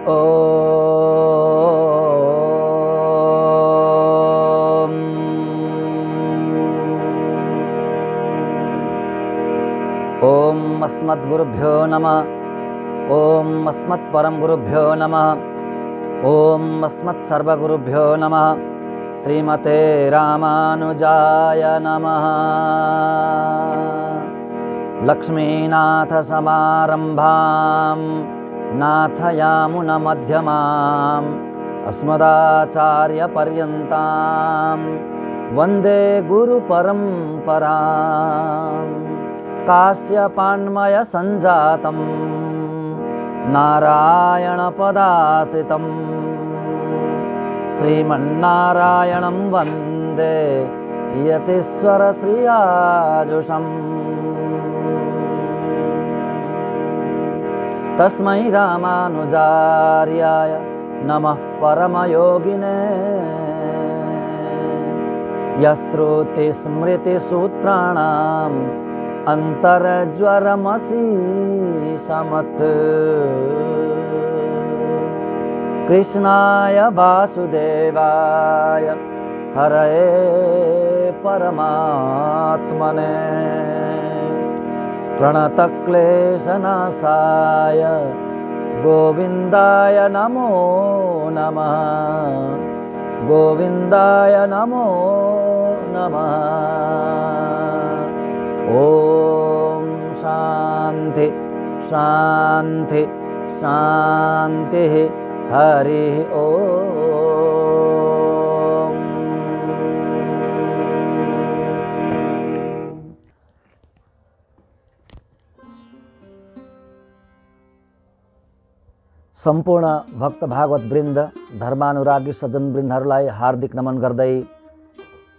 ओम। ओम अस्मद्गुरुभ्यो नमः। ओम अस्मत्परमगुरुभ्यो नमः। ओम अस्मत्सर्वगुरुभ्यो नमः। श्रीमते रामानुजाय नमः। लक्ष्मीनाथसमारम्भां नाथयामुनमध्यमाम् अस्मदाचार्यपर्यन्तां वन्दे गुरुपरम्पराम्। काश्यपान्मयसञ्जातं नारायणपदाश्रितं श्रीमन्नारायणं वन्दे यतीश्वरश्रियाजुषम्। तस्मै रामानुजार्याय नमः परमयोगिने यश्रुतिस्मृतिसूत्राणाम् अन्तर्ज्वरमसीसमत्। कृष्णाय वासुदेवाय हरये परमात्मने प्रणतक्लेशनाशाय गोविन्दाय नमो नमः। गोविन्दाय नमो नमः। ओम शांति शांति शांति हरि ओम। सम्पूर्ण भक्त भागवत वृन्द धर्मानुरागी सज्जन वृन्दहरूलाई हार्दिक नमन गर्दै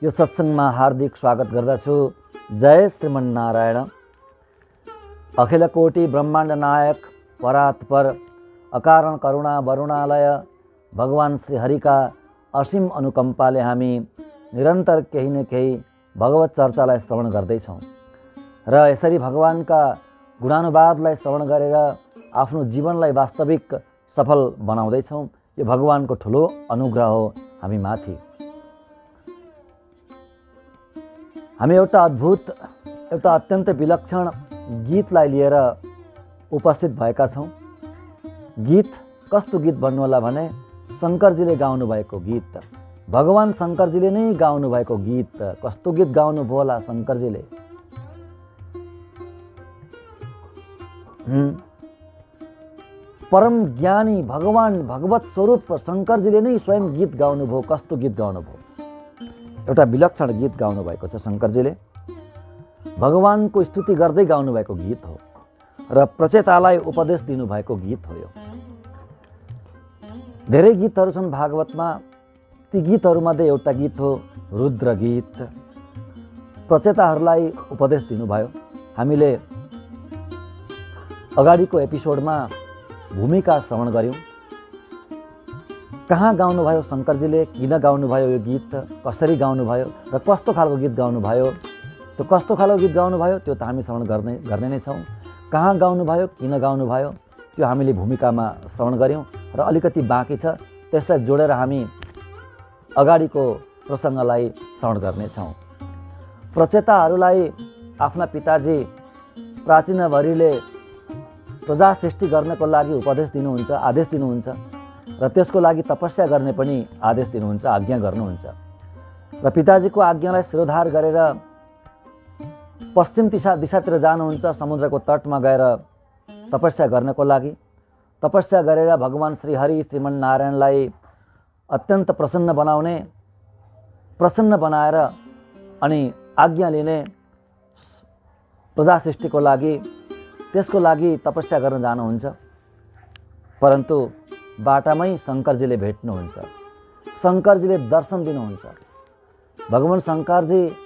यो सत्सङ्गमा हार्दिक स्वागत गर्दछु। जय श्रीमन्नारायण। अखिल कोटि ब्रह्माण्ड नायक परात्पर अकारण करुणा वरुणालय भगवान श्री हरिका असीम अनुकम्पाले हामी निरन्तर केही न केही भगवत चर्चालाई श्रवण गर्दैछौँ र यसरी भगवानका गुणानुवादलाई श्रवण गरेर आफ्नो जीवनलाई वास्तविक सफल बनाउँदैछौँ। यो भगवानको ठुलो अनुग्रह हो हामी माथि। हामी एउटा अद्भुत एउटा अत्यन्त विलक्षण गीतलाई लिएर उपस्थित भएका छौँ। गीत कस्तो गीत भन्नु होला भने शङ्करजीले गाउनु भएको गीत, भगवान शङ्करजीले नै गाउनु भएको गीत। कस्तो गीत गाउनु भयो होला शङ्करजीले। परम ज्ञानी भगवान भगवत स्वरूप शङ्करजीले नै स्वयं गीत गाउनु भयो। कस्तो गीत गाउनु भयो। एउटा विलक्षण गीत गाउनु भएको छ शङ्करजीले। भगवानको स्तुति गर्दै गाउनु भएको गीत हो र प्रचेतालाई उपदेश दिनुभएको गीत हो। यो धेरै गीतहरू छन् भागवतमा। ती गीतहरूमध्ये एउटा गीत हो रुद्र गीत। प्रचेताहरूलाई उपदेश दिनुभयो। हामीले अगाडिको एपिसोडमा भूमिका श्रवण गऱ्यौँ। कहाँ गाउनुभयो शङ्करजीले, किन गाउनुभयो यो गीत, कसरी गाउनुभयो र कस्तो खालको गीत गाउनुभयो। त्यो कस्तो खालको गीत गाउनुभयो त्यो त हामी श्रवण गर्ने नै छौँ। कहाँ गाउनुभयो, किन गाउनुभयो त्यो हामीले भूमिकामा श्रवण गऱ्यौँ र अलिकति बाँकी छ। त्यसलाई जोडेर हामी अगाडिको प्रसङ्गलाई श्रवण गर्नेछौँ। प्रचेताहरूलाई आफ्ना पिताजी प्राचीनभरिले प्रजा सृष्टि गर्नको लागि उपदेश दिनुहुन्छ, आदेश दिनुहुन्छ र त्यसको लागि तपस्या गर्ने पनि आदेश दिनुहुन्छ, आज्ञा गर्नुहुन्छ। र पिताजीको आज्ञालाई शिरोधार गरेर पश्चिम दिशातिर जानुहुन्छ, समुद्रको तटमा गएर तपस्या गर्नको लागि। तपस्या गरेर भगवान श्री हरि श्रीमन्नारायणलाई अत्यन्त प्रसन्न बनाएर अनि आज्ञा लिने प्रजा सृष्टिको लागि, त्यसको लागि तपस्या गर्न जानुहुन्छ। परन्तु बाटामै शङ्करजीले भेट्नुहुन्छ। शङ्करजीले दर्शन दिनुहुन्छ। भगवान शङ्करजी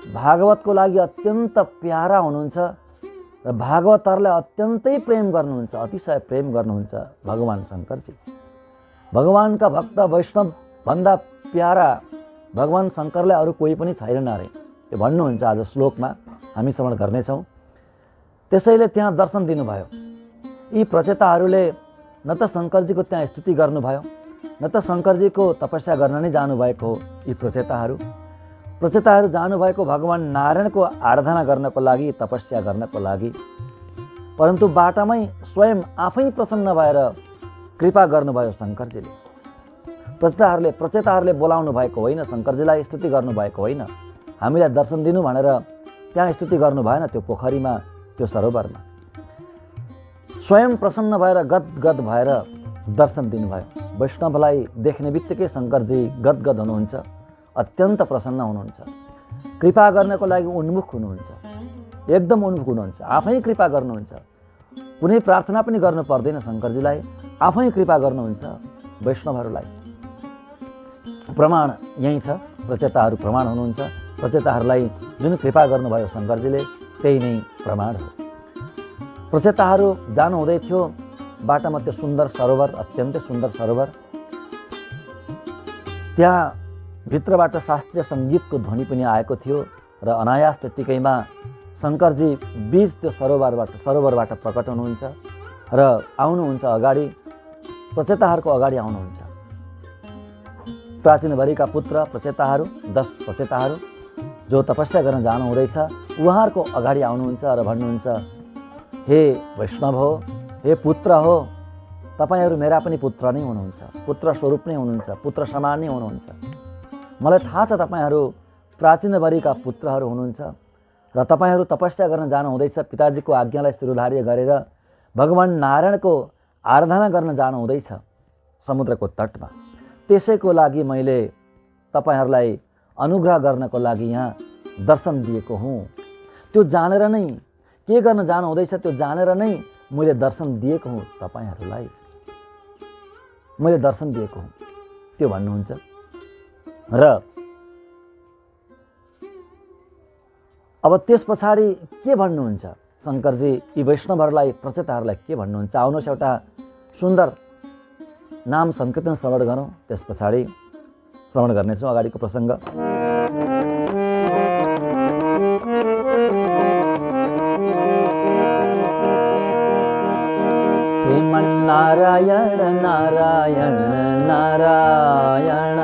भागवतको लागि अत्यन्त प्यारा हुनुहुन्छ र भागवतहरूलाई अत्यन्तै प्रेम गर्नुहुन्छ, अतिशय प्रेम गर्नुहुन्छ भगवान शङ्करजी। भगवानका भक्त वैष्णव भन्दा प्यारा भगवान शङ्करलाई अरू कोही पनि छैनन् अरे, यो भन्नुहुन्छ आज श्लोकमा हामी श्रवण गर्नेछौँ। त्यसैले त्यहाँ दर्शन दिनुभयो। यी प्रचेताहरूले न त शङ्करजीको त्यहाँ स्तुति गर्नुभयो, न त शङ्करजीको तपस्या गर्न नै जानुभएको हो यी प्रचेताहरू। प्रचेताहरू जानुभएको भगवान नारायणको आराधना गर्नको लागि, तपस्या गर्नको लागि। परन्तु बाटामै स्वयं आफै प्रसन्न भएर कृपा गर्नुभयो शङ्करजीले। प्रचेताहरूले बोलाउनु भएको होइन, शङ्करजीलाई स्तुति गर्नुभएको होइन, हामीलाई दर्शन दिनु भनेर त्यहाँ स्तुति गर्नु भएन। त्यो पोखरीमा, त्यो सरोवरमा स्वयं प्रसन्न भएर गदगद भएर दर्शन दिनुभयो। वैष्णवलाई देख्ने बित्तिकै शङ्करजी गदगद हुनुहुन्छ, अत्यन्त प्रसन्न हुनुहुन्छ, कृपा गर्नको लागि उन्मुख हुनुहुन्छ, एकदम उन्मुख हुनुहुन्छ, आफै कृपा गर्नुहुन्छ। कुनै प्रार्थना पनि गर्नु पर्दैन शङ्करजीलाई, आफै कृपा गर्नुहुन्छ वैष्णवहरूलाई। प्रमाण यही छ, प्रचेताहरू प्रमाण हुनुहुन्छ। प्रचेताहरूलाई जुन कृपा गर्नुभयो शङ्करजीले त्यही नै प्रमाण हो। प्रचेताहरू जानुहुँदै थियो, बाटामा त्यो सुन्दर सरोवर, अत्यन्तै सुन्दर सरोवर, त्यहाँ भित्रबाट शास्त्रीय सङ्गीतको ध्वनि पनि आएको थियो र अनायास त्यत्तिकैमा शङ्करजी बीच त्यो सरोवरबाट प्रकट हुनुहुन्छ र आउनुहुन्छ अगाडि, प्रचेताहरूको अगाडि आउनुहुन्छ। प्राचीनभरिका पुत्र प्रचेताहरू, 10 प्रचेताहरू जो तपस्या गर्न जानुहुँदैछ, उहाँहरूको अगाडि आउनुहुन्छ र भन्नुहुन्छ, हे वैष्णव हो, हे पुत्र हो, तपाईँहरू मेरा पनि पुत्र नै हुनुहुन्छ, पुत्र स्वरूप नै हुनुहुन्छ, पुत्र समान नै हुनुहुन्छ। मलाई थाहा छ तपाईँहरू प्राचीनभरिका पुत्रहरू हुनुहुन्छ र तपाईँहरू तपस्या गर्न जानुहुँदैछ, पिताजीको आज्ञालाई शिरोधार्य गरेर भगवान नारायणको आराधना गर्न जानुहुँदैछ समुद्रको तटमा। त्यसैको लागि मैले तपाईँहरूलाई अनुग्रह गर्नको लागि यहाँ दर्शन दिएको हुँ। त्यो जानेर नै, के गर्न जानुहुँदैछ त्यो जानेर नै मैले दर्शन दिएको हुँ तपाईँहरूलाई, मैले दर्शन दिएको हुँ, त्यो भन्नुहुन्छ। र अब त्यस पछाडि के भन्नुहुन्छ शङ्करजी यी वैष्णवहरूलाई, प्रचेताहरूलाई के भन्नुहुन्छ? आउनुहोस् एउटा सुन्दर नाम संकीर्तन श्रवण गरौँ, त्यस पछाडि श्रवण गर्नेछौँ अगाडिको प्रसङ्ग। श्रीमन्नारायण नारायण नारायण,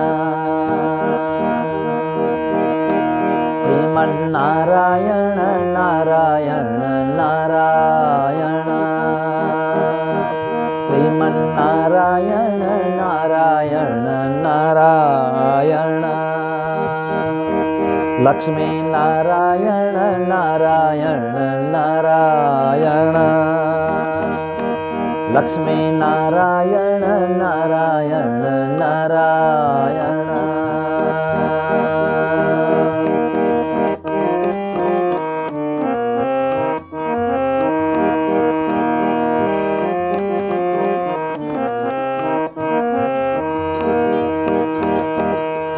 श्रीमन्नारायण नारायण नारायण, श्रीमन्नारायण नारायण नारायण, लक्ष्मी नारायण नारायण नारायण, लक्ष्मी नारायण नारायण नारायण।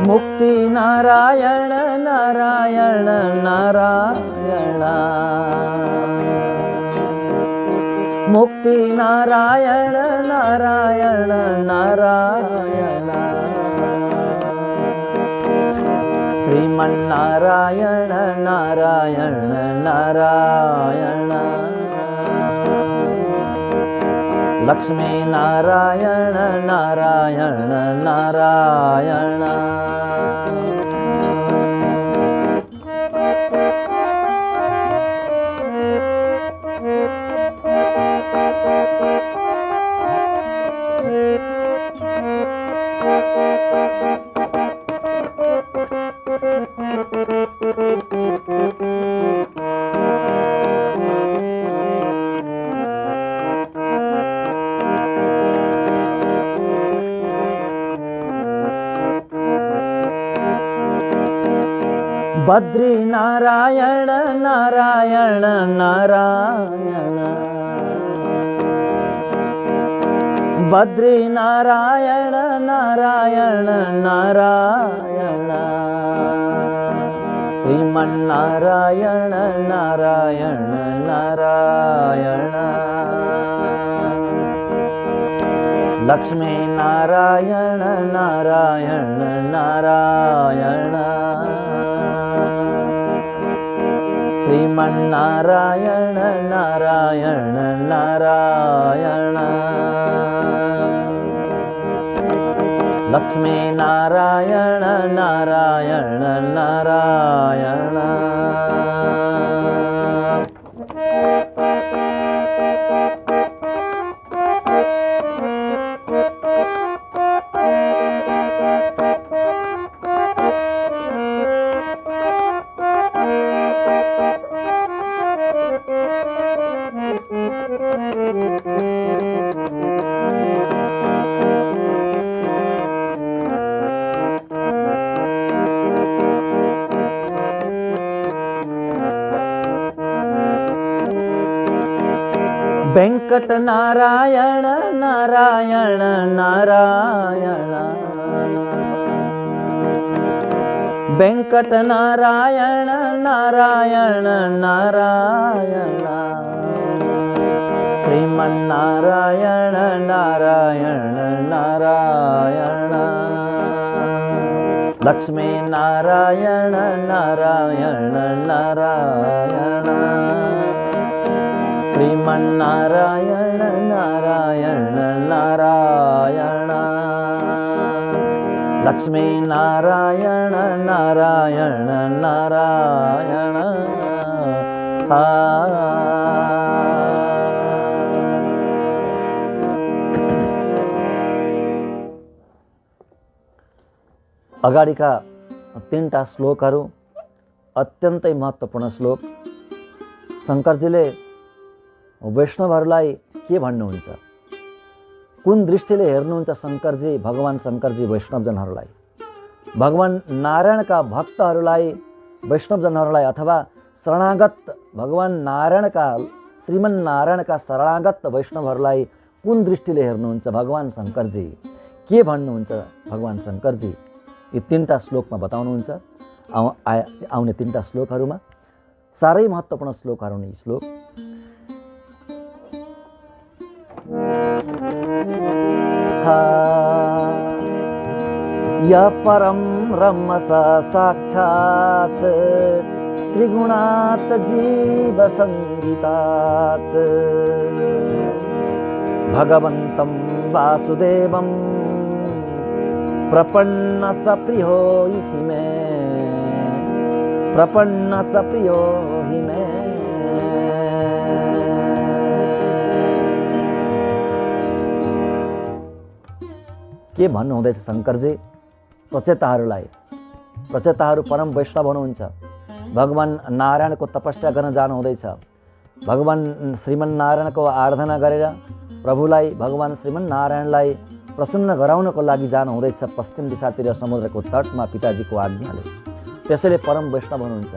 मुक्ति नारायण नारायण नारायण, मुक्ति नारायण नारायण नारायण, श्रीमन्नारायण नारायण नारायण, लक्ष्मी नारायण नारायण नारायण। बद्री नारायण नारायण नारायण, बद्री नारायण नारायण नारायण, श्रीमन्नारायण नारायण नारायण, लक्ष्मी नारायण नारायण नारायण, श्रीमन्नारायण नारायण नारायण। लक्ष्मी नारायण नारायण नारायण। वेंकट नारायण नारायण नारायण। वेंकट नारायण नारायण नारायण। श्रीमन्नारायण नारायण नारायण। लक्ष्मी नारायण नारायण नारायण। श्रीमन्नारायण नारायण नारायण। लक्ष्मी नारायण नारायण नारायण। अगाडिका तीनटा श्लोकहरू अत्यन्तै महत्त्वपूर्ण श्लोक। शङ्करजीले वैष्णवहरूलाई के भन्नुहुन्छ, कुन दृष्टिले हेर्नुहुन्छ शङ्करजी, भगवान शङ्करजी वैष्णवजनहरूलाई, भगवान नारायणका भक्तहरूलाई, वैष्णवजनहरूलाई अथवा शरणागत भगवान नारायणका श्रीमन्नारायणका शरणागत वैष्णवहरूलाई कुन दृष्टिले हेर्नुहुन्छ भगवान शङ्करजी, के भन्नुहुन्छ भगवान शङ्करजी, यी तीनटा श्लोकमा बताउनुहुन्छ। आउने तीनटा श्लोकहरूमा साह्रै महत्त्वपूर्ण श्लोकहरू हुन् यी श्लोक। य परं ब्रह्म स साक्षात् त्रिगुणात् जीवसंगितात् भगवन्तं वासुदेवं प्रपन्न स प्रियो हि मे। प्रपन्न स प्रियो हि मे। के भन्नु हुँदैछ शङ्करजी प्रचेताहरूलाई? प्रचेताहरू परम वैष्णव हुनुहुन्छ, भगवान नारायणको तपस्या गर्न जानु हुँदैछ, भगवान श्रीमन्नारायणको आराधना गरेर प्रभुलाई भगवान श्रीमन्नारायणलाई प्रसन्न गराउनको लागि जानु हुँदैछ पश्चिम दिशातिर समुद्रको तटमा पिताजीको आज्ञाले। त्यसैले परम वैष्णव हुनुहुन्छ।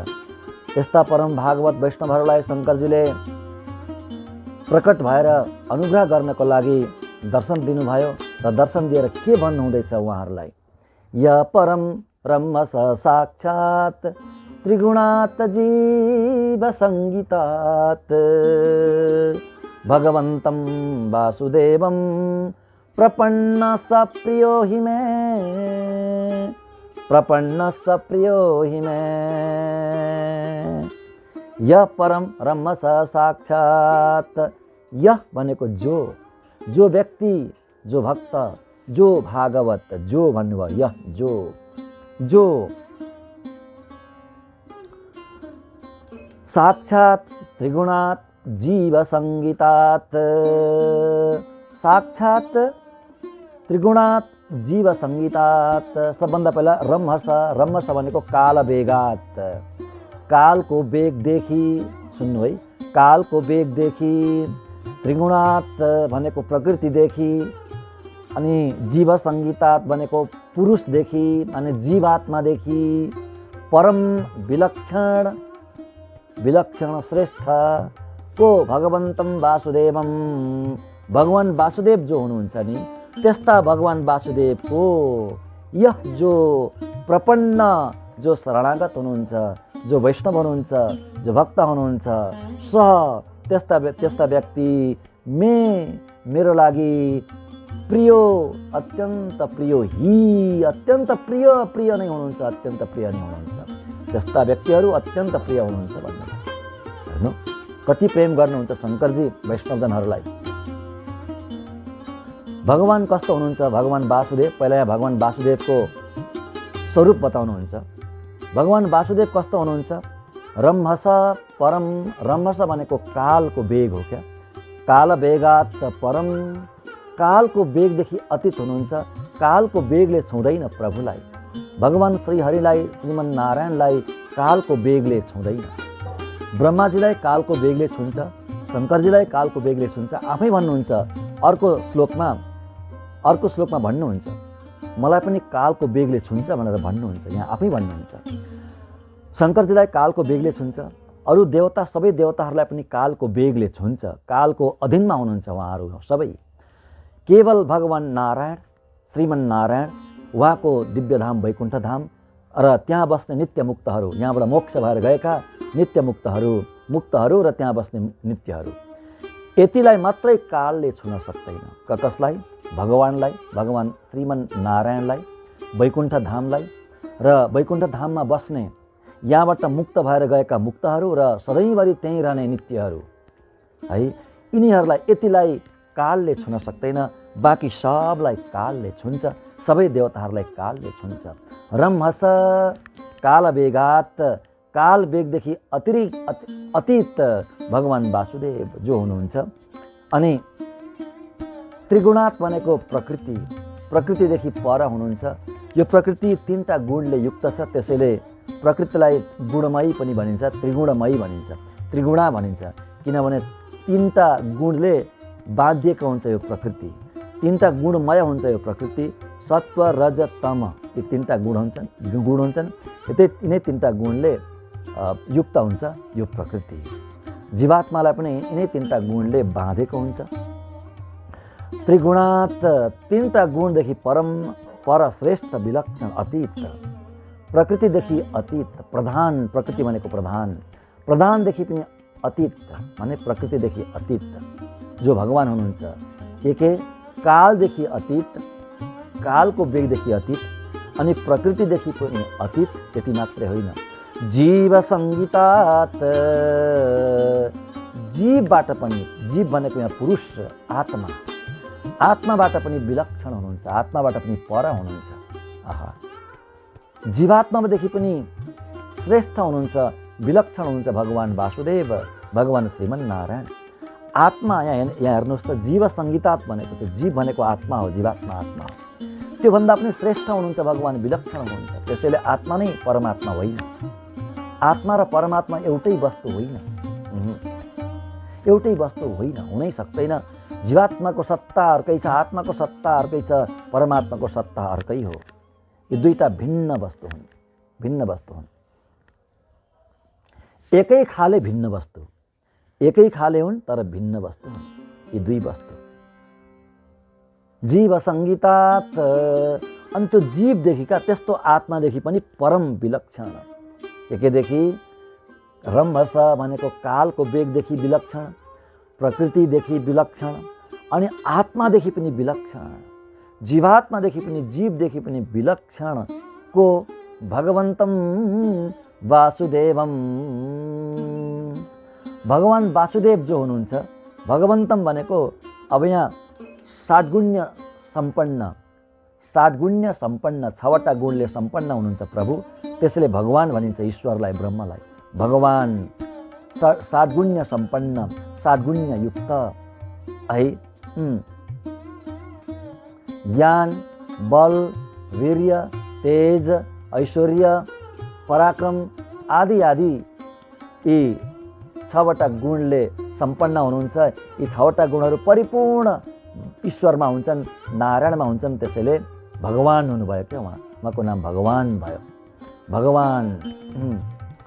त्यस्ता परम भागवत वैष्णवहरूलाई शङ्करजीले प्रकट भएर अनुग्रह गर्नको लागि दर्शन दिनुभयो र दर्शन दिएर के भन्नु हुँदैछ उहाँहरूलाई? य परम ब्रह्म स साक्षात् त्रिगुणात् जीवसंगितात् भगवन्तं वासुदेवं प्रपन्न स प्रियो हि मे। प्रपन्न स प्रियो हि मे। य परम ब्रह्म स साक्षात्। यह भनेको जो व्यक्ति, जो भक्त, जो भागवत, जो भन्नुभयो यह जो साक्षात् त्रिगुणात् जीवसंगितात्। साक्षात् त्रिगुणात् जीवसंगितात्। सबभन्दा पहिला रम्हर्ष भनेको काल वेगात्। कालको वेगदेखि सुन्नु है, कालको वेगदेखि, त्रिगुणात् भनेको प्रकृतिदेखि, अनि जीव संगीतात भनेको पुरुषदेखि अनि जीवात्मादेखि, परम विलक्षण श्रेष्ठ को भगवन्तं वासुदेवम, भगवान वासुदेव जो हुनुहुन्छ नि त्यस्ता भगवान वासुदेवको यह जो प्रपन्न, जो शरणागत हुनुहुन्छ, जो वैष्णव हुनुहुन्छ, जो भक्त हुनुहुन्छ, त्यस्ता व्यक्ति मेरो लागि प्रियो, अत्यन्त प्रियो अत्यन्त प्रिय नै हुनुहुन्छ, अत्यन्त प्रिय नै हुनुहुन्छ। त्यस्ता व्यक्तिहरू अत्यन्त प्रिय हुनुहुन्छ भन्नु हेर्नु कति प्रेम गर्नुहुन्छ शङ्करजी वैष्णवजनहरूलाई। भगवान कस्तो हुनुहुन्छ? भगवान वासुदेव। पहिला यहाँ भगवान वासुदेवको स्वरूप बताउनुहुन्छ। भगवान वासुदेव कस्तो हुनुहुन्छ? रम्भस परम। रम्भस भनेको कालको वेग हो क्या? काल वेगात परम। कालको वेगदेखि अतीत हुनुहुन्छ। कालको वेगले छुँदैन प्रभुलाई। भगवान श्रीहरिलाई, श्रीमन्नारायणलाई कालको वेगले छुँदैन। ब्रह्माजीलाई कालको वेगले छुन्छ, शङ्करजीलाई कालको वेगले छुन्छ। आफै भन्नुहुन्छ अर्को श्लोकमा भन्नुहुन्छ, मलाई पनि कालको वेगले छुन्छ भनेर भन्नुहुन्छ। यहाँ आफै भन्नुहुन्छ शङ्करजीलाई कालको वेगले छुन्छ, अरू देवता सबै देवताहरूलाई पनि कालको वेगले छुन्छ। कालको अधीनमा हुनुहुन्छ उहाँहरू सबै। केवल भगवान नारायण, श्रीमन्नारायण, उहाँको दिव्यधाम वैकुण्ठधाम र त्यहाँ बस्ने नित्य मुक्तहरू, यहाँबाट मोक्ष भएर गएका नित्य मुक्तहरू र त्यहाँ बस्ने नित्यहरू, यतिलाई मात्रै कालले छुन सक्दैन। कसलाई? भगवानलाई, भगवान श्रीमन्नारायणलाई, वैकुण्ठधामलाई र वैकुण्ठधाममा बस्ने यहाँबाट मुक्त भएर गएका मुक्तहरू र सधैँभरि त्यहीँ रहने नित्यहरू है, यिनीहरूलाई यतिलाई कालले छुन सक्दैन। बाँकी सबलाई कालले छुन्छ, सबै देवताहरूलाई कालले छुन्छ। रम्हस काल वेगात, काल वेगदेखि अतीत भगवान वासुदेव जो हुनुहुन्छ। अनि त्रिगुणात भनेको प्रकृति, प्रकृतिदेखि पर हुनुहुन्छ। यो प्रकृति तीनटा गुणले युक्त छ, त्यसैले प्रकृतिलाई गुणमयी पनि भनिन्छ, त्रिगुणमयी भनिन्छ, त्रिगुणा भनिन्छ। किनभने तीनटा गुणले बाँधिएको हुन्छ यो प्रकृति, तीनटा गुणमय हुन्छ यो प्रकृति। सत्व रज तम यी तीनटा गुण हुन्छन्। यिनै तीनटा गुणले युक्त हुन्छ यो प्रकृति। जीवात्मालाई पनि यिनै तीनटा गुणले बाँधेको हुन्छ। त्रिगुणात, तीनटा गुणदेखि पर श्रेष्ठ विलक्षण अतीत, प्रकृतिदेखि अतीत, प्रधान, प्रकृति भनेको प्रधानदेखि पनि अतीत भने प्रकृतिदेखि अतीत जो भगवान हुनुहुन्छ। के कालदेखि अतीत, कालको वेगदेखि अतीत, अनि प्रकृतिदेखि पनि अतीत। त्यति मात्रै होइन, जीव संगीतात, जीवबाट पनि, जीव भनेको यहाँ पुरुष आत्मा, आत्माबाट पनि विलक्षण हुनुहुन्छ, आत्माबाट पनि पर हुनुहुन्छ। आहा, जीवात्मादेखि पनि श्रेष्ठ हुनुहुन्छ, विलक्षण हुनुहुन्छ भगवान वासुदेव, भगवान श्रीमन्नारायण। आत्मा यहाँ हेर्नुहोस् त, जीव संगीतात भनेको चाहिँ जीव भनेको आत्मा हो, जीवात्मा आत्मा हो। त्योभन्दा पनि श्रेष्ठ हुनुहुन्छ भगवान, विलक्षण हुनुहुन्छ। त्यसैले आत्मा नै परमात्मा होइन। आत्मा र परमात्मा एउटै वस्तु होइन, एउटै वस्तु होइन, हुनै सक्दैन। जीवात्माको सत्ता अर्कै छ, आत्माको सत्ता अर्कै छ, परमात्माको सत्ता अर्कै हो। यी दुईटा भिन्न वस्तु हुन्, भिन्न वस्तु हुन्। एकै खाले भिन्न वस्तु, एकै खाले हुन् तर भिन्न वस्तु हुन् यी दुई वस्तु। जीव संगीतात, अनि त्यो जीवदेखिका त्यस्तो आत्मादेखि पनि परम विलक्षण। एकेदेखि रम्भस भनेको कालको वेगदेखि विलक्षण, प्रकृतिदेखि विलक्षण, अनि आत्मादेखि पनि विलक्षण, जीवात्मादेखि पनि जीवदेखि पनि विलक्षण को भगवन्तं वासुदेवम। भगवान वासुदेव जो हुनुहुन्छ, भगवन्तं भनेको अब यहाँ षाड्गुण्य सम्पन्न 6वटा गुणले सम्पन्न हुनुहुन्छ प्रभु, त्यसैले भगवान भनिन्छ ईश्वरलाई, ब्रह्मलाई। भगवान षाड्गुण्य सम्पन्न, षाड्गुण्य युक्त है। ज्ञान, बल, वीर्य, तेज, ऐश्वर्य, पराक्रम आदि आदि यी 6वटा गुणले सम्पन्न हुनुहुन्छ। यी 6वटा गुणहरू परिपूर्ण ईश्वरमा हुन्छन्, नारायणमा हुन्छन्। त्यसैले भगवान हुनुभयो क्या उहाँको नाम भगवान भयो। भगवान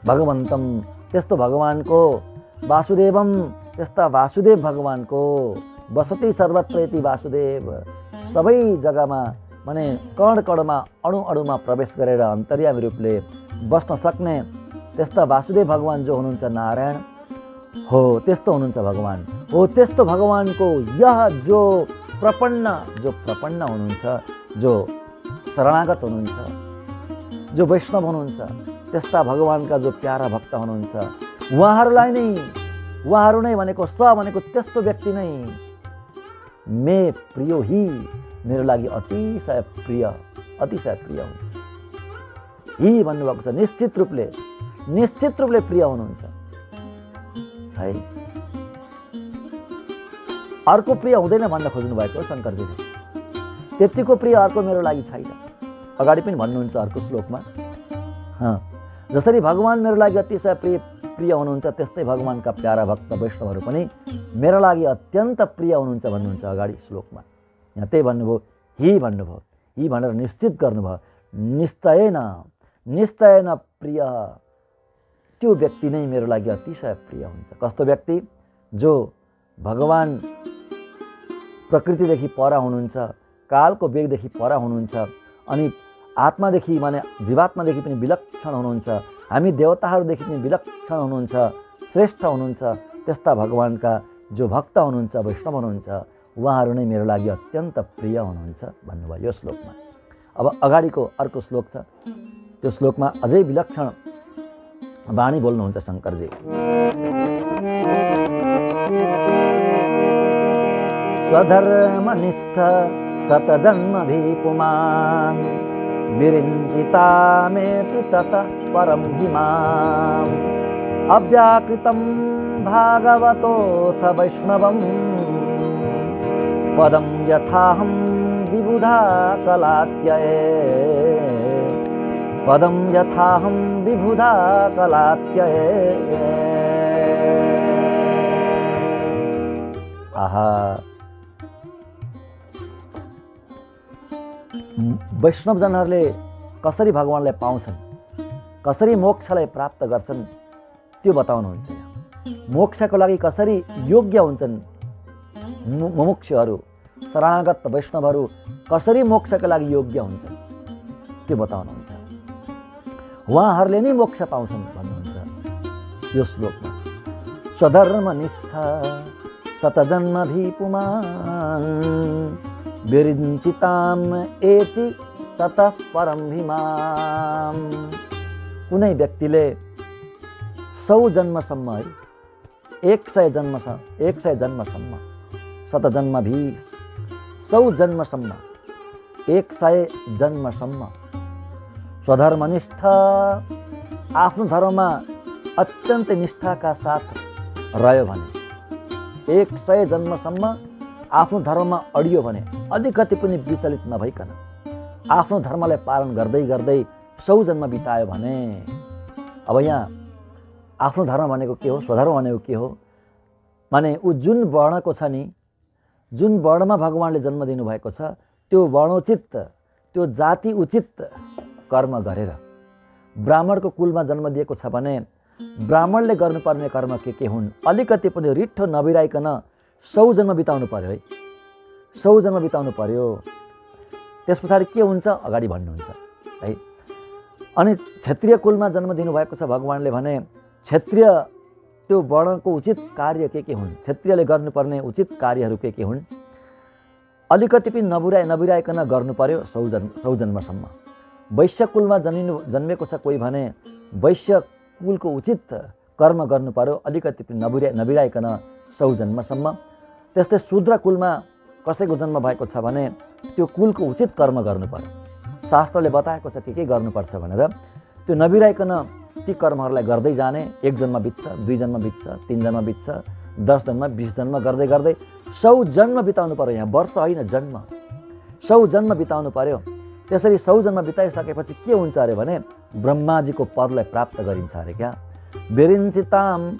भगवन्तं, त्यस्तो भगवानको, वासुदेवम, त्यस्ता वासुदेव भगवानको, बसति सर्वत्र इति वासुदेव, सबै जग्गामा माने कण कणमा, अणु अणुमा प्रवेश गरेर अन्तर्यामी रूपले बस्न सक्ने त्यस्ता वासुदेव भगवान जो हुनुहुन्छ नारायण हो, त्यस्तो हुनुहुन्छ भगवान हो। त्यस्तो भगवानको यह जो प्रपन्न हुनुहुन्छ, जो शरणागत हुनुहुन्छ, जो वैष्णव हुनुहुन्छ, त्यस्ता भगवानका जो प्यारा भक्त हुनुहुन्छ, उहाँहरूलाई नै, उहाँहरू नै भनेको त्यस्तो व्यक्ति नै मे प्रियो ही मेरो लागि अतिशय प्रिय हुन्छ। ही भन्नुभएको छ, निश्चित रूपले प्रिय हुनुहुन्छ है। अर्को प्रिय हुँदैन भन्न खोज्नु भएको शङ्करजीले। त्यतिको प्रिय अर्को मेरो लागि छैन। अगाडि पनि भन्नुहुन्छ अर्को श्लोकमा, जसरी भगवान मेरो लागि अतिशय प्रिय हुनुहुन्छ त्यस्तै भगवानका प्यारा भक्त वैष्णवहरू पनि मेरो लागि अत्यन्त प्रिय हुनुहुन्छ भन्नुहुन्छ अगाडि श्लोकमा। यहाँ त्यही भन्नुभयो, ही भनेर निश्चित गर्नुभयो। निश्चयन प्रिय, त्यो व्यक्ति नै मेरो लागि अतिशय प्रिय हुन्छ। कस्तो व्यक्ति? जो भगवान प्रकृतिदेखि पर हुनुहुन्छ, कालको वेगदेखि पर हुनुहुन्छ, अनि आत्मादेखि माने जीवात्मादेखि पनि विलक्षण हुनुहुन्छ, हामी देवताहरूदेखि पनि विलक्षण हुनुहुन्छ, श्रेष्ठ हुनुहुन्छ। त्यस्ता भगवानका जो भक्त हुनुहुन्छ, वैष्णव हुनुहुन्छ, उहाँहरू नै मेरो लागि अत्यन्त प्रिय हुनुहुन्छ भन्नुभयो यो श्लोकमा। अब अगाडिको अर्को श्लोक छ, त्यो श्लोकमा अझै विलक्षण वाणी बोल्नुहुन्छ शङ्करजी। स्वधर्मनिष्ठ शतजन्मभिपुमान् विरिञ्चितामेति ततः परं हिमाम् अव्याकृतं भागवतोऽथ वैष्णवं पदं यथाहं विबुधा कलात्यये आहा, वैष्णवजनहरूले कसरी भगवानलाई पाउँछन्, कसरी मोक्षलाई प्राप्त गर्छन् त्यो बताउनुहुन्छ। मोक्षको लागि कसरी योग्य हुन्छन् मुमुक्षुहरू, शरणागत वैष्णवहरू कसरी मोक्षका लागि योग्य हुन्छन् त्यो बताउनुहुन्छ। उहाँहरूले नै मोक्ष पाउँछन् भन्नुहुन्छ यो श्लोकमा। स्वधर्मनिष्ठ शतजन्मभिपुमान् विरिञ्चिताम् एति ततः परं हिमाम्। कुनै व्यक्तिले 100 जन्मसम्म है, 100 जन्मसम्म, शतजन्मभि 100 जन्मसम्म, 100 जन्मसम्म स्वधर्मनिष्ठ, आफ्नो धर्ममा अत्यन्त निष्ठाका साथ रह्यो भने, 100 जन्मसम्म आफ्नो धर्ममा अडियो भने, अलिकति पनि विचलित नभइकन आफ्नो धर्मलाई पालन गर्दै गर्दै 100 जन्म बितायो भने, अब यहाँ आफ्नो धर्म भनेको के हो, स्वधर्म भनेको के हो माने ऊ जुन वर्णको छ नि, जुन वर्णमा भगवानले जन्म दिनुभएको छ त्यो वर्णोचित, त्यो जाति उचित कर्म गरेर, ब्राह्मणको कुलमा जन्म दिएको छ भने ब्राह्मणले गर्नुपर्ने कर्म के हुन्, अलिकति पनि रिठो नबिराइकन 100 जन्म बिताउनु पर्यो है, 100 जन्म बिताउनु पर्यो। त्यस पछाडि के हुन्छ अगाडि भन्नुहुन्छ है। अनि क्षत्रिय कुलमा जन्म दिनुभएको छ भगवानले भने क्षत्रिय त्यो वर्णको उचित कार्य के हुन्, क्षत्रियले गर्नुपर्ने उचित कार्यहरू के हुन्, अलिकति पनि नबिराइकन गर्नु पर्यो 100 जन्मसम्म। वैश्य कुलमा जन्मेको छ कोही भने वैश्य कुलको उचित कर्म गर्नु पर्यो, अलिकति पनि नबिराइकन 100 जन्मसम्म। त्यस्तै शूद्र कुलमा कसैको जन्म भएको छ भने त्यो कुलको उचित कर्म गर्नु पर्यो, शास्त्रले बताएको छ के गर्नुपर्छ भनेर। त्यो नबिराइकन ती कर्महरूलाई गर्दै जाने, 1 जन्म बित्छ, 2 जन्म बित्छ, 3 जन्म बित्छ, 10 जन्म, 20 जन्म गर्दै गर्दै 100 जन्म बिताउनु पर्यो। यहाँ वर्ष होइन, जन्म, 100 जन्म बिताउनु पर्यो। त्यसरी 100 जन्म बिताइसकेपछि के हुन्छ अरे भने ब्रह्माजीको पदलाई प्राप्त गरिन्छ अरे क्या। विरिञ्चिताम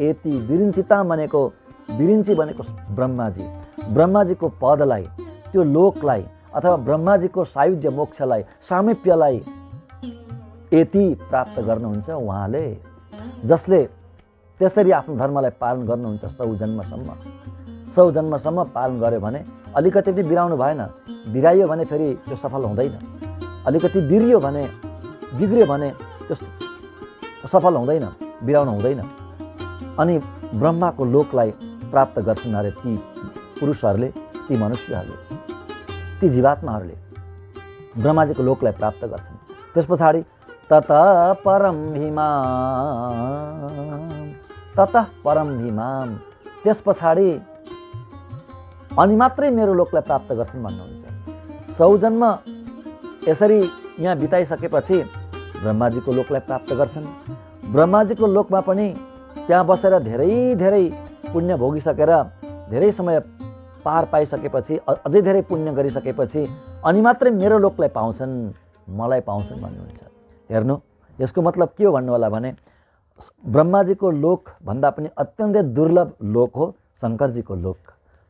एति, विरिञ्चिताम भनेको, विरिञ्ची भनेको ब्रह्माजी, ब्रह्माजीको पदलाई, त्यो लोकलाई अथवा ब्रह्माजीको सायुज्य मोक्षलाई, सामिप्यलाई एति प्राप्त गर्नुहुन्छ उहाँले, जसले त्यसरी आफ्नो धर्मलाई पालन गर्नुहुन्छ 100 जन्मसम्म। 100 जन्मसम्म पालन गर्यो भने अलिकति पनि बिराउनु भएन, बिराइयो भने फेरि त्यो सफल हुँदैन, अलिकति बिग्रियो भने त्यो सफल हुँदैन, बिराउनु हुँदैन। अनि ब्रह्माको लोकलाई प्राप्त गर्छन् अरे ती पुरुषहरूले, ती मनुष्यहरूले, ती जीवात्माहरूले ब्रह्माजीको लोकलाई प्राप्त गर्छन्। त्यस पछाडि ततः परम हिमाम, त्यस पछाडि अनि मात्रै मेरो लोकलाई प्राप्त गर्छन् भन्नुहुन्छ। 100 जन्म यसरी यहाँ बिताइसकेपछि ब्रह्माजीको लोकलाई प्राप्त गर्छन्। ब्रह्माजीको लोकमा पनि त्यहाँ बसेर धेरै धेरै पुण्य भोगिसकेर धेरै समय पार पाइसकेपछि अझै धेरै पुण्य गरिसकेपछि अनि मात्रै मेरो लोकलाई पाउँछन्, मलाई पाउँछन् भन्नुहुन्छ। हेर्नु, यसको मतलब के हो भन्नु होला भने ब्रह्माजीको लोक भन्दा पनि अत्यन्तै दुर्लभ लोक हो शङ्करजीको लोक।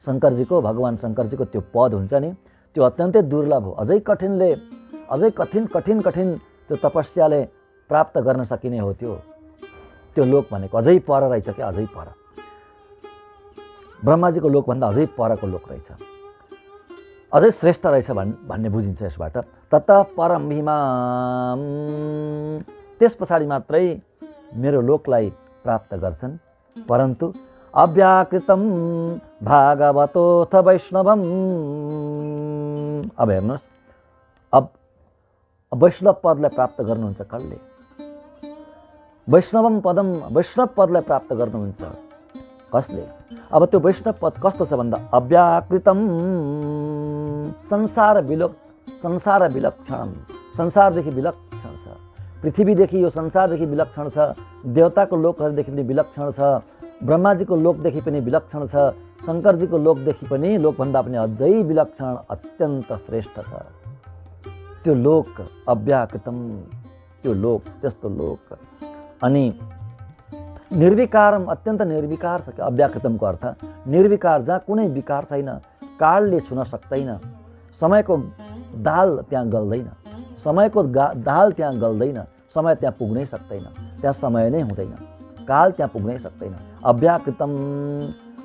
शङ्करजीको, भगवान शङ्करजीको त्यो पद हुन्छ नि, त्यो अत्यन्तै दुर्लभ हो। अझै कठिन त्यो तपस्याले प्राप्त गर्न सकिने हो। त्यो लोक भनेको अझै पर रहेछ क्या, अझै पर। ब्रह्माजीको लोकभन्दा अझै परको लोक रहेछ, अझै श्रेष्ठ रहेछ भन्ने बुझिन्छ यसबाट। तत परम महिमा, त्यस पछाडि मात्रै मेरो लोकलाई प्राप्त गर्छन्। परन्तु अव्याकृतम भागवतोऽथ वैष्णवम। अब हेर्नुहोस्, अब वैष्णव पदलाई प्राप्त गर्नुहुन्छ कसले? वैष्णवम पदम, वैष्णव पदलाई प्राप्त गर्नुहुन्छ कसले? अब त्यो वैष्णव पद कस्तो छ भन्दा अव्याकृतम संसार विलक्षण, संसारदेखि विलक्षण छ। पृथ्वीदेखि, यो संसारदेखि विलक्षण छ। देवताको लोकहरूदेखि पनि विलक्षण छ। ब्रह्माजीको लोकदेखि पनि विलक्षण छ। शङ्करजीको लोकदेखि पनि, लोकभन्दा पनि अझै विलक्षण, अत्यन्त श्रेष्ठ छ त्यो लोक। अव्याकृतम, त्यो लोक, त्यस्तो लोक। अनि निर्विकारम, अत्यन्त निर्विकार छ। अव्याकृतमको अर्थ निर्विकार, जहाँ कुनै विकार छैन, कालले छुन सक्दैन, समयको दाल त्यहाँ गल्दैन, समयको दाल त्यहाँ गल्दैन, समय त्यहाँ पुग्नै सक्दैन, त्यहाँ समय नै हुँदैन, काल त्यहाँ पुग्नै सक्दैन। अव्याकृतम,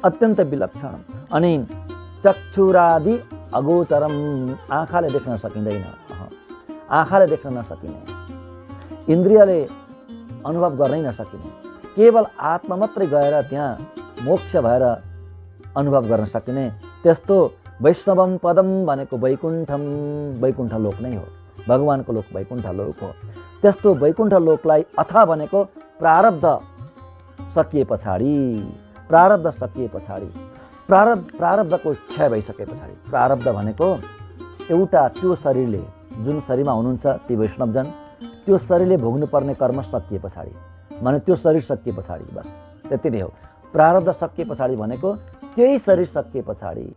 अत्यन्त विलक्षण। अनि चक्षुरादि अगोचरम, आँखाले देख्न सकिँदैन, आँखाले देख्न नसकिने, इन्द्रियले अनुभव गर्नै नसकिने, केवल आत्मा मात्रै गएर त्यहाँ मोक्ष भएर अनुभव गर्न सकिने त्यस्तो वैष्णवम पदम भनेको वैकुण्ठम, वैकुण्ठ लोक नै हो। भगवानको लोक वैकुण्ठ लोक हो। त्यस्तो वैकुण्ठ लोकलाई अथ भनेको प्रारब्ध सकिए पछाडि, प्रारब्ध सकिए पछाडि, प्रारब्धको क्षय भइसके पछाडि। प्रारब्ध भनेको एउटा त्यो शरीरले, जुन शरीरमा हुनुहुन्छ ती वैष्णवजन, त्यो शरीरले भोग्नुपर्ने कर्म सकिए पछाडि, माने त्यो शरीर सकिए पछाडि, बस त्यति नै हो। प्रारब्ध सकिए पछाडि भनेको त्यही शरीर सकिए पछाडि।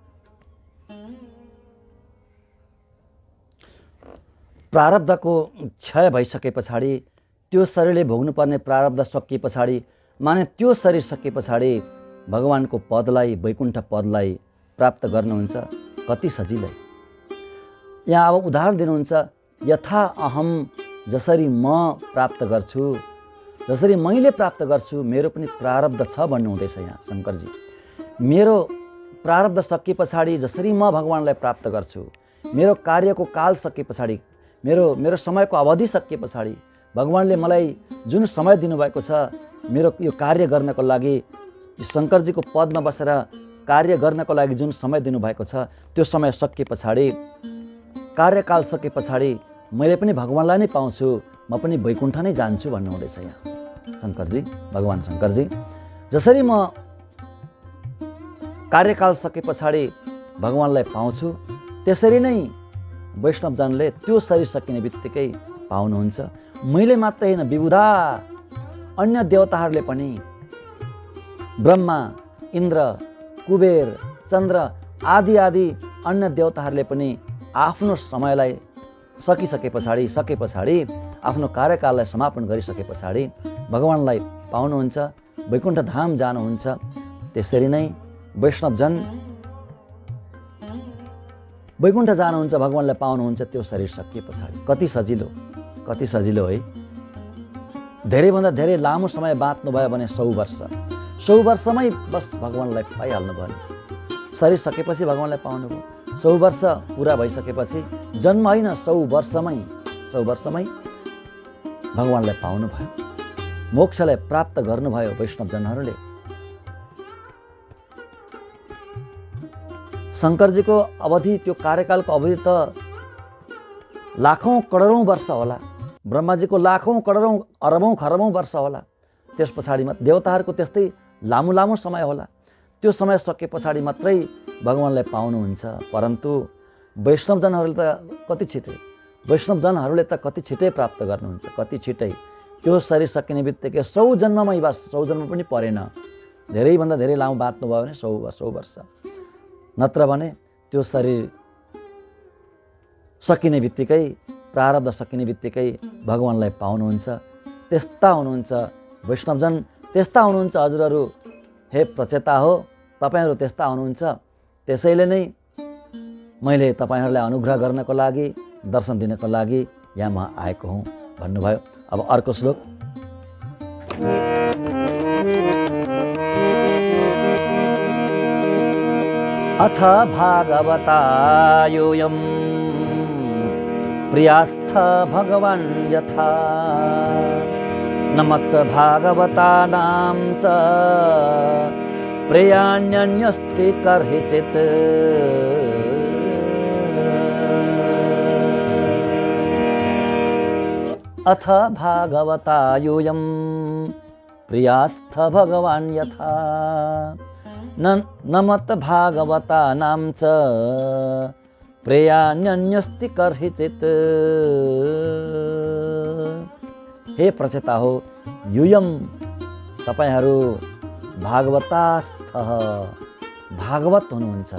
प्रारब्धको क्षय भइसके पछाडि, त्यो शरीरले भोग्नुपर्ने प्रारब्ध सकिए पछाडि, माने त्यो शरीर सकिए पछाडि भगवानको पदलाई, वैकुण्ठ पदलाई प्राप्त गर्नुहुन्छ। कति सजिलै। यहाँ अब उदाहरण दिनुहुन्छ, यथा अहम, जसरी म प्राप्त गर्छु, जसरी मैले प्राप्त गर्छु, मेरो पनि प्रारब्ध छ भन्नु हुँदैछ यहाँ शङ्करजी। मेरो प्रारब्ध सकिए पछाडि जसरी म भगवानलाई प्राप्त गर्छु, मेरो कार्यको काल सकिए पछाडि, मेरो समयको अवधि सकिए पछाडि, भगवानले मलाई जुन समय दिनुभएको छ मेरो यो कार्य गर्नको लागि, शङ्करजीको पदमा बसेर कार्य गर्नको लागि जुन समय दिनुभएको छ, त्यो समय सकिए पछाडि, कार्यकाल सके पछाडि मैले पनि भगवानलाई नै पाउँछु, म पनि वैकुण्ठ नै जान्छु भन्नु हुँदैछ यहाँ शङ्करजी, भगवान शङ्करजी। जसरी म कार्यकाल सके पछाडि भगवानलाई पाउँछु, त्यसरी नै वैष्णवजनले त्यो शरीर सकिने बित्तिकै पाउनुहुन्छ। मैले मात्रै होइन, विबुधा अन्य देवताहरूले पनि, ब्रह्मा, इन्द्र, कुबेर, चन्द्र आदि आदि अन्य देवताहरूले पनि आफ्नो समयलाई सके पछाडि आफ्नो कार्यकाललाई समापन गरिसके पछाडि भगवानलाई पाउनुहुन्छ, वैकुण्ठ धाम जानुहुन्छ। त्यसरी नै वैष्णवजन वैकुण्ठ जानुहुन्छ, भगवानलाई पाउनुहुन्छ त्यो शरीर सकिए पछाडि। कति सजिलो है। धेरैभन्दा धेरै लामो समय बाँच्नुभयो भने 100 वर्ष, 100 वर्षमै बस भगवानलाई पाइहाल्नु भयो। शरीर सकेपछि भगवानलाई पाउनुभयो। 100 वर्ष पुरा भइसकेपछि, जन्म होइन 100 वर्षमै भगवानलाई पाउनुभयो, मोक्षलाई प्राप्त गर्नुभयो वैष्णवजनहरूले। शङ्करजीको अवधि, त्यो कार्यकालको अवधि त लाखौँ करोडौँ वर्ष होला, ब्रह्माजीको लाखौँ करोडौँ अरबौँ खरबौँ वर्ष होला। त्यस पछाडिमा देवताहरूको त्यस्तै लामो समय होला। त्यो समय सके पछाडि मात्रै भगवानलाई पाउनुहुन्छ। परन्तु वैष्णवजनहरूले त कति छिटै प्राप्त गर्नुहुन्छ, कति छिटै। त्यो शरीर सकिने बित्तिकै 100 जन्ममै बस, 100 जन्म पनि परेन, धेरैभन्दा धेरै लामो बाँच्नुभयो भने 100 वर्ष, नत्र भने त्यो शरीर सकिने बित्तिकै, प्रारब्ध सकिने बित्तिकै भगवानलाई पाउनुहुन्छ। त्यस्ता हुनुहुन्छ वैष्णवजन, त्यस्ता हुनुहुन्छ हजुरहरू। हे प्रचेता हो, तपाईहरू त्यस्ता हुनुहुन्छ। त्यसैले नै मैले तपाईहरूलाई अनुग्रह गर्नको लागि, दर्शन दिनको लागि यहाँ म आएको हुँ भन्नुभयो। अब अर्को श्लोक। अथ भागवता योऽयं प्रियास्थ भगवान् यथा न मद्भागवतानां च प्रियान्यन्यस्ति कर्हिचित्। अथ भागवता योऽयं प्रियास्थ भगवान् यथा न मद्भागवतानां च प्रियान्यन्यस्ति कर्हिचित्। हे प्रचेता हो, यूयम तपाईहरू भागवतास्थ, भागवत हुनुहुन्छ,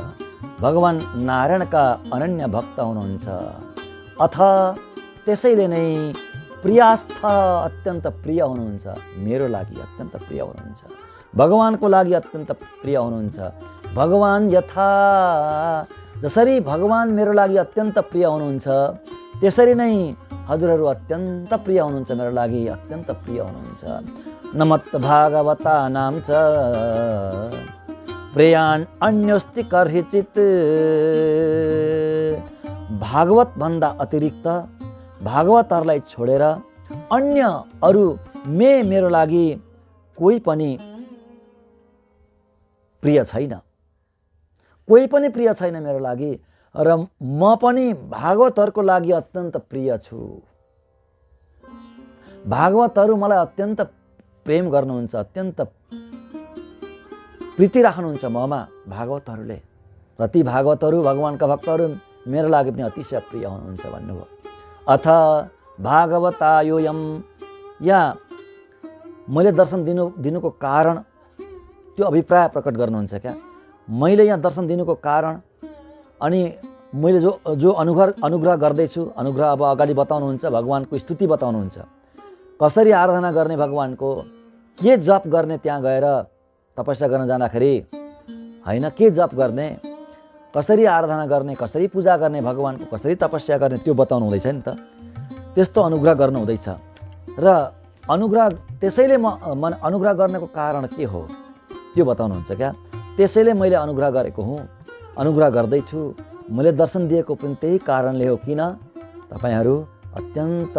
भगवान नारायणका अनन्य भक्त हुनुहुन्छ। अथ त्यसैले नै प्रियास्थ, अत्यन्त प्रिय हुनुहुन्छ, मेरो लागि अत्यन्त प्रिय हुनुहुन्छ, भगवानको लागि अत्यन्त प्रिय हुनुहुन्छ। भगवान यथा, जसरी भगवान मेरो लागि अत्यन्त प्रिय हुनुहुन्छ, त्यसरी नै हजुरहरू अत्यन्त प्रिय हुनुहुन्छ, मेरो लागि अत्यन्त प्रिय हुनुहुन्छ। न मद्भागवतानां च प्रियान् अन्योस्ति कर्हिचित्। भागवत भन्दा अतिरिक्त, भागवतहरूलाई छोडेर अन्य अरू मेरो लागि कोही पनि प्रिय छैन, कोही पनि प्रिय छैन मेरो लागि, र म पनि भागवतहरूको लागि अत्यन्त प्रिय छु। भागवतहरू मलाई अत्यन्त प्रेम गर्नुहुन्छ, अत्यन्त प्रीति राख्नुहुन्छ ममा भागवतहरूले, र ती भागवतहरू, भगवानका भक्तहरू मेरो लागि पनि अतिशय प्रिय हुनुहुन्छ भन्नुभयो। अथ भागवता योऽयं, यहाँ मैले दर्शन दिनुको कारण, त्यो अभिप्राय प्रकट गर्नुहुन्छ क्या। मैले यहाँ दर्शन दिनुको कारण अनि मैले जो अनुग्रह गर्दैछु, अनुग्रह अब अगाडि बताउनुहुन्छ, भगवानको स्तुति बताउनुहुन्छ, कसरी आराधना गर्ने भगवानको, के जप गर्ने त्यहाँ गएर तपस्या गर्न जाँदाखेरि, होइन के जप गर्ने, कसरी आराधना गर्ने, कसरी पूजा गर्ने भगवानको, कसरी तपस्या गर्ने, त्यो बताउनु हुँदैछ नि त। त्यस्तो अनुग्रह गर्नु हुँदैछ र अनुग्रह, त्यसैले म अनुग्रह गर्नको कारण के हो त्यो बताउनुहुन्छ क्या। त्यसैले मैले अनुग्रह गरेको हुँ, अनुग्रह गर्दैछु, मैले दर्शन दिएको पनि त्यही कारणले हो। किन? तपाईहरू अत्यन्त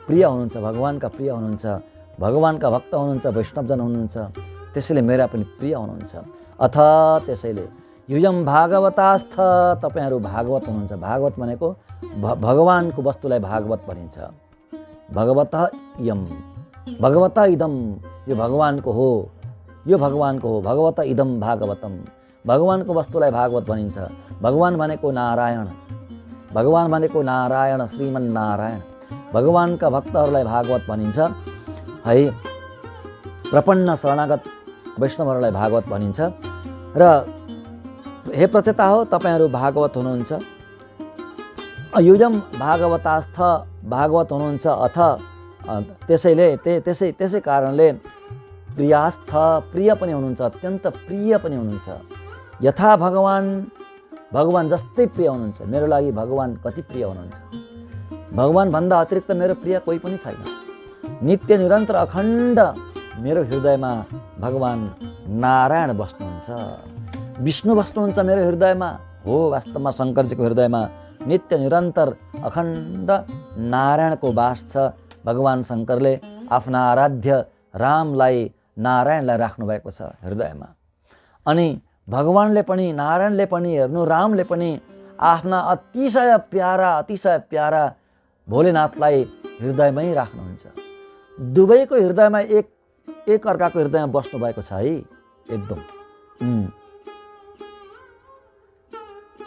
प्रिय हुनुहुन्छ, भगवानका प्रिय हुनुहुन्छ, भगवानका भक्त हुनुहुन्छ, वैष्णवजन हुनुहुन्छ, त्यसैले मेरा पनि प्रिय हुनुहुन्छ। अथ त्यसैले यूयम भागवतास्थ, तपाईहरू भागवत हुनुहुन्छ। भागवत भनेको भगवानको वस्तुलाई भागवत भनिन्छ। भगवतः इयम, भगवतः इदम, यो भगवानको हो, यो भगवानको हो। भगवतः इदम भागवतम, भगवानको वस्तुलाई भागवत भनिन्छ। भगवान भनेको नारायण, भगवान भनेको नारायण, श्रीमन नारायण, भगवानका भक्तहरूलाई भागवत भनिन्छ है। प्रपन्न शरणागत वैष्णवहरूलाई भागवत भनिन्छ। र हे प्रचेता हो, तपाईहरू भागवत हुनुहुन्छ। यूयम भागवतास्थ, भागवत हुनुहुन्छ। अथ त्यसैले त्यसै कारणले प्रियास्थ, प्रिय पनि हुनुहुन्छ, अत्यन्त प्रिय पनि हुनुहुन्छ। यथा भगवान जस्तै प्रिय हुनुहुन्छ। मेरो लागि भगवान कति प्रिय हुनुहुन्छ, भगवान भन्दा अतिरिक्त मेरो प्रिय कोही पनि छैन। नित्य निरन्तर अखण्ड मेरो हृदयमा भगवान नारायण बस्नुहुन्छ, विष्णु बस्नुहुन्छ मेरो हृदयमा। हो, वास्तवमा शङ्करजीको हृदयमा नित्य निरन्तर अखण्ड नारायणको वास छ। भगवान शङ्करले आफ्ना आराध्य रामलाई, नारायणलाई राख्नुभएको छ हृदयमा। अनि भगवानले पनि, नारायणले पनि, हेर्नु रामले पनि आफ्ना अतिशय प्यारा भोलेनाथलाई हृदयमै राख्नुहुन्छ। दुवैको हृदयमा एक अर्काको हृदयमा बस्नु भएको छ है एकदम।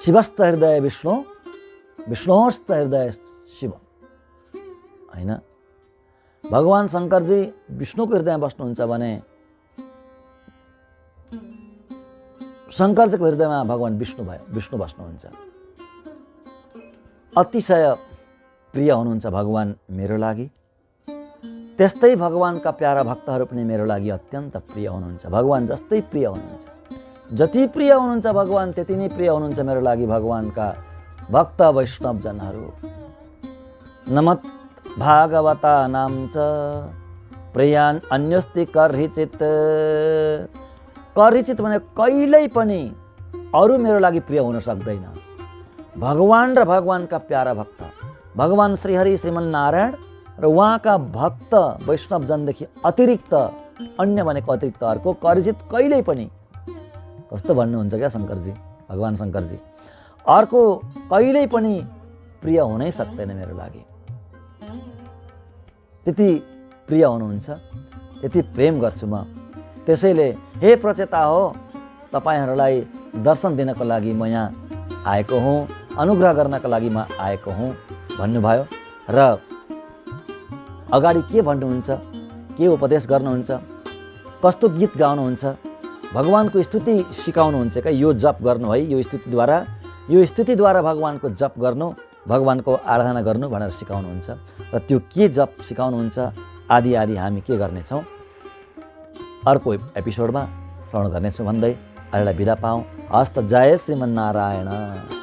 शिवस्त हृदय विष्णु विष्णुस्त हृदय शिव हैन। भगवान शङ्करजी विष्णुको हृदयमा बस्नुहुन्छ भने शङ्करजीको हृदयमा भगवान विष्णु भयो, विष्णु बस्नुहुन्छ। अतिशय प्रिय हुनुहुन्छ भगवान मेरो लागि। त्यस्तै भगवानका प्यारा भक्तहरू पनि मेरो लागि अत्यन्त प्रिय हुनुहुन्छ। भगवान जस्तै प्रिय हुनुहुन्छ। जति प्रिय हुनुहुन्छ भगवान त्यति नै प्रिय हुनुहुन्छ मेरो लागि भगवानका भक्त वैष्णवजनहरू। नमत् भागवता नाम च प्रियान अन्यस्ति कर्हिचित। कर्हिचित भने कहिल्यै पनि अरू मेरो लागि प्रिय हुन सक्दैन। भगवान र भगवानका प्यारा भक्त भगवान श्रीहरि श्रीमन्नारायण र उहाँका भक्त वैष्णवजनदेखि अतिरिक्त अन्य भनेको अतिरिक्त अर्को कर्हिचित कहिल्यै पनि, कस्तो भन्नुहुन्छ क्या शङ्करजी, भगवान शङ्करजी, अर्को कहिल्यै पनि प्रिय हुनै सक्दैन मेरो लागि। त्यति प्रिय हुनुहुन्छ, त्यति प्रेम गर्छु म। त्यसैले हे प्रचेता हो, तपाईहरूलाई दर्शन दिनको लागि म यहाँ आएको हुँ, अनुग्रह गर्नको लागि म आएको हुँ भन्नुभयो। र अगाडि के भन्नुहुन्छ, के उपदेश गर्नुहुन्छ, कस्तो गीत गाउनुहुन्छ, भगवानको स्तुति सिकाउनुहुन्छ क्या। यो जप गर्नु है, यो स्तुतिद्वारा भगवानको जप गर्नु, भगवानको आराधना गर्नु भनेर सिकाउनुहुन्छ। र त्यो के जप सिकाउनुहुन्छ आदि आदि हामी के गर्नेछौँ अर्को एपिसोडमा श्रवण गर्नेछौँ भन्दै अहिलेलाई बिदा पाऊँ। हस्त जय श्रीमन्नारायण।